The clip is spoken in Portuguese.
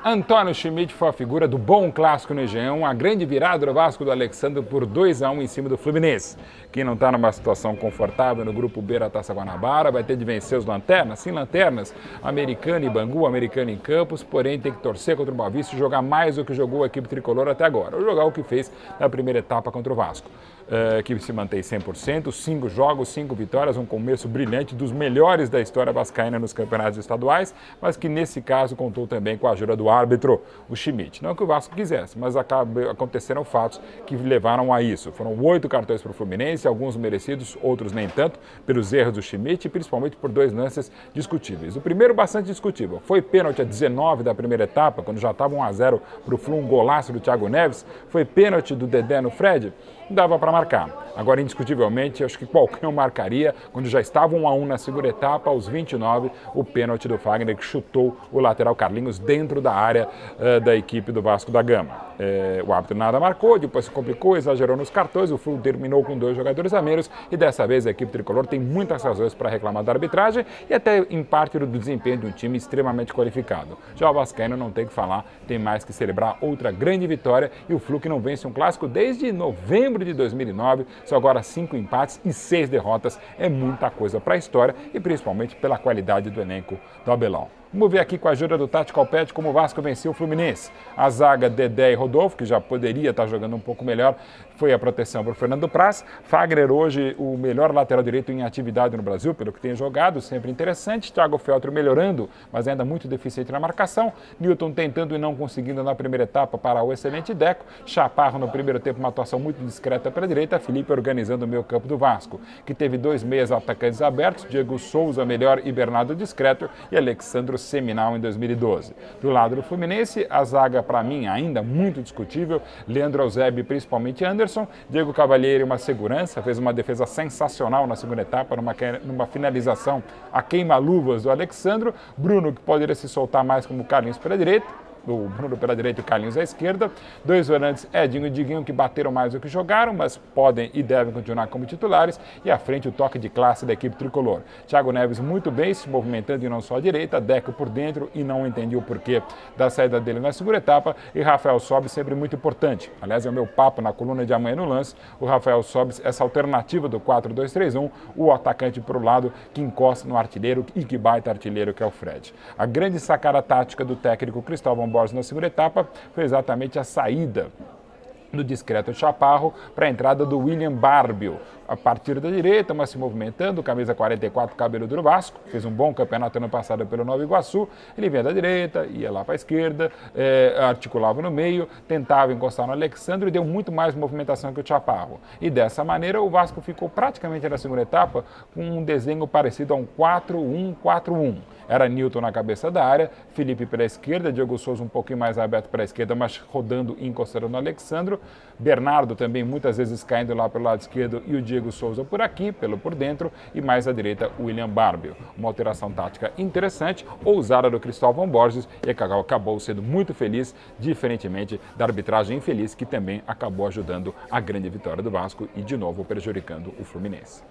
Antônio Schmidt foi a figura do bom clássico no Engenhão, a grande virada do Vasco do Alexandre por 2-1 em cima do Fluminense. Quem não está numa situação confortável no grupo B da Taça Guanabara vai ter de vencer os lanternas, sim lanternas, Americano e Bangu, Americano em Campos, porém tem que torcer contra o Boa Vista e jogar mais do que jogou a equipe tricolor até agora, ou jogar o que fez na primeira etapa contra o Vasco. Que se mantém 100%, 5 jogos, 5 vitórias, um começo brilhante dos melhores da história vascaína nos campeonatos estaduais, mas que nesse caso contou também com a ajuda do árbitro, o Schmidt. Não que o Vasco quisesse, mas aconteceram fatos que levaram a isso. Foram 8 cartões para o Fluminense, alguns merecidos, outros nem tanto, pelos erros do Schmidt e principalmente por 2 lances discutíveis. O primeiro bastante discutível, foi pênalti a 19 da primeira etapa, quando já estava 1-0 para o Flu, um golaço do Thiago Neves, foi pênalti do Dedé no Fred, dava para marcar. Agora, indiscutivelmente, acho que qualquer um marcaria, quando já estava 1-1 na segunda etapa, aos 29, o pênalti do Fagner, que chutou o lateral Carlinhos dentro da área da equipe do Vasco da Gama. O árbitro nada marcou, depois se complicou, exagerou nos cartões, o Flu terminou com 2 jogadores a menos e dessa vez a equipe tricolor tem muitas razões para reclamar da arbitragem e até em parte do desempenho de um time extremamente qualificado. Já o vascaíno não tem que falar, tem mais que celebrar outra grande vitória e o Flu que não vence um clássico desde novembro de 2009, são agora 5 empates e 6 derrotas, é muita coisa para a história e principalmente pela qualidade do elenco do Abelão. Vamos ver aqui com a ajuda do Tactical Pad como o Vasco venceu o Fluminense. A zaga Dedé e Rodolfo, que já poderia estar jogando um pouco melhor, foi a proteção para o Fernando Praz. Fagner hoje o melhor lateral direito em atividade no Brasil, pelo que tem jogado, sempre interessante. Thiago Feltro melhorando, mas ainda muito deficiente na marcação. Newton tentando e não conseguindo na primeira etapa para o excelente Deco. Chaparro no primeiro tempo uma atuação muito discreta pela direita. Felipe organizando o meio campo do Vasco, que teve 2 meias atacantes abertos, Diego Souza melhor e Bernardo discreto e Alexandro seminal em 2012. Do lado do Fluminense, a zaga para mim ainda muito discutível, Leandro Eusébio e principalmente Anderson, Diego Cavalieri uma segurança, fez uma defesa sensacional na segunda etapa, numa finalização a queima-luvas do Alexandro, Bruno que poderia se soltar mais como Carlinhos pela direita, o Bruno pela direita e o Carlinhos à esquerda. 2 volantes, Edinho e Diguinho, que bateram mais do que jogaram, mas podem e devem continuar como titulares. E à frente o toque de classe da equipe tricolor. Thiago Neves muito bem, se movimentando e não só à direita, Deco por dentro e não entendi o porquê da saída dele na segunda etapa. E Rafael Sobis sempre muito importante. Aliás, é o meu papo na coluna de amanhã no lance. O Rafael Sobis, essa alternativa do 4-2-3-1, o atacante para o lado que encosta no artilheiro e que baita artilheiro que é o Fred. A grande sacada tática do técnico Cristóvão Borges na segunda etapa foi exatamente a saída do discreto Chaparro para a entrada do William Barbio. A partir da direita, mas se movimentando, camisa 44, cabeludo do Vasco, fez um bom campeonato ano passado pelo Nova Iguaçu, ele vinha da direita, ia lá para a esquerda, articulava no meio, tentava encostar no Alexandre e deu muito mais movimentação que o Chaparro. E dessa maneira o Vasco ficou praticamente na segunda etapa com um desenho parecido a um 4-1-4-1. Era Newton na cabeça da área, Felipe pela esquerda, Diego Souza um pouquinho mais aberto para a esquerda, mas rodando e encostando no Alexandre. Bernardo também muitas vezes caindo lá pelo lado esquerdo e o Diego Souza por aqui, por dentro, e mais à direita o William Barbio. Uma alteração tática interessante, ousada do Cristóvão Borges e acabou sendo muito feliz, diferentemente da arbitragem infeliz que também acabou ajudando a grande vitória do Vasco e de novo prejudicando o Fluminense.